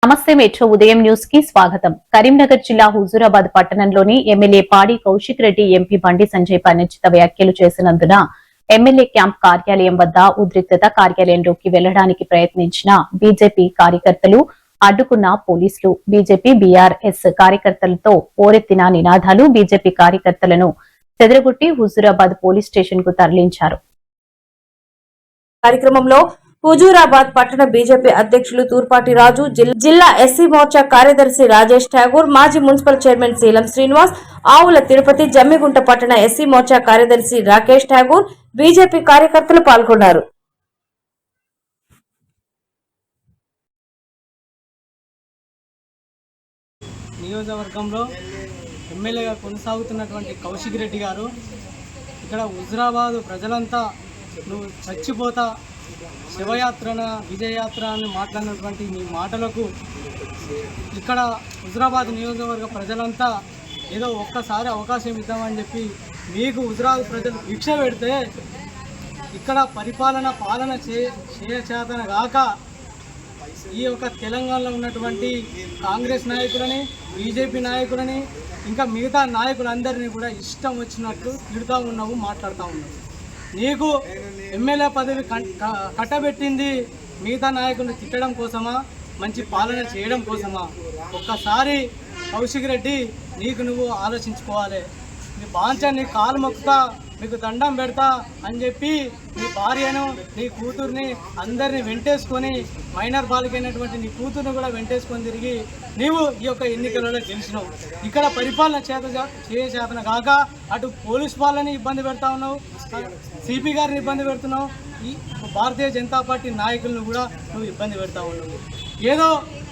నమస్తే మెట్రో ఉదయం న్యూస్ కి స్వాగతం. కరీంనగర్ జిల్లా హుజూరాబాద్ పట్టణంలోని ఎమ్మెల్యే పాడి కౌశిక్ రెడ్డి ఎంపీ బండి సంజయ్ అనుచిత వ్యాఖ్యలు చేసినందున ఎమ్మెల్యే క్యాంప్ కార్యాలయం వద్ద ఉద్రిక్తత కార్యాలయంలోకి వెళ్లడానికి ప్రయత్నించిన బీజేపీ కార్యకర్తలు అడ్డుకున్న పోలీసులు బీజేపీ బీఆర్ఎస్ కార్యకర్తలతో పోరెత్తిన నినాదాలు బీజేపీ కార్యకర్తలను చెదరగొట్టి హుజూరాబాద్ పోలీస్ స్టేషన్ కు తరలించారు. కార్యక్రమంలో హుజూరాబాద్ పట్టణ బీజేపీ అధ్యక్షులు తూర్పాటి రాజు, జిల్లా ఎస్సీ మోర్చా కార్యదర్శి రాజేష్ ఠాగూర్, మాజీ మున్సిపల్ చైర్మన్ శీలం శ్రీనివాస్, ఆవుల తిరుపతి, జమ్మిగుంట పట్టణ ఎస్సీ మోర్చా కార్యదర్శి రాకేష్ ఠాగూర్, బీజేపీ కార్యకర్తలు పాల్గొన్నారు. నియోజకవర్గంలో ఎమ్మెల్యేగా కొనసాగుతున్నటువంటి కౌశిక్ రెడ్డి గారు ఇక్కడ హుజూరాబాద్ ప్రజలంతా నువ్వు చచ్చిపోతా శివయాత్రన విజయయాత్ర అని మాట్లాడినటువంటి మీ మాటలకు ఇక్కడ హుజూరాబాద్ నియోజకవర్గ ప్రజలంతా ఏదో ఒక్కసారి అవకాశం ఇద్దామని చెప్పి మీకు హుజూరాబాద్ ప్రజలు భిక్ష పెడితే ఇక్కడ పాలన చేయచేతన గాక ఈ యొక్క తెలంగాణలో ఉన్నటువంటి కాంగ్రెస్ నాయకులని, బీజేపీ నాయకులని, ఇంకా మిగతా నాయకులందరినీ కూడా ఇష్టం వచ్చినట్లు తిడుతూ ఉన్నావు, మాట్లాడుతూ ఉన్నావు. నీకు ఎమ్మెల్యే పదవి కట్టబెట్టింది మిగతా నాయకులను తిట్టడం కోసమా, మంచి పాలన చేయడం కోసమా? ఒక్కసారి కౌశిక్ రెడ్డి నీకు నువ్వు ఆలోచించుకోవాలి. నీ బాంచ నీ కాలు మొక్కుతా, నీకు దండం పెడతా అని చెప్పి నీ భార్యను, నీ కూతుర్ని అందరినీ వెంటేసుకొని, మైనర్ బాలికైనటువంటి నీ కూతుర్ని కూడా వెంటేసుకొని తిరిగి నీవు ఈ యొక్క ఎన్నికలలో గెలిచినావు. ఇక్కడ పరిపాలన చేతన కాక అటు పోలీస్ వాళ్ళని ఇబ్బంది పెడతా ఉన్నావు, సిపి గారిని ఇబ్బంది పెడుతున్నావు, ఈ భారతీయ జనతా పార్టీ నాయకులను కూడా నువ్వు ఇబ్బంది పెడతా ఉన్నావు. ఏదో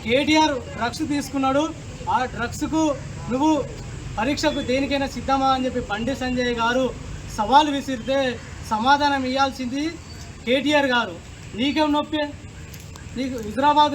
కేటీఆర్ డ్రగ్స్ తీసుకున్నాడు, ఆ డ్రగ్స్కు నువ్వు పరీక్షకు దేనికైనా సిద్ధమా అని చెప్పి బండి సంజయ్ గారు సవాలు విసిరితే సమాధానం ఇవ్వాల్సింది కేటీఆర్ గారు. నీకేం నొప్పి? నీకు హుజూరాబాద్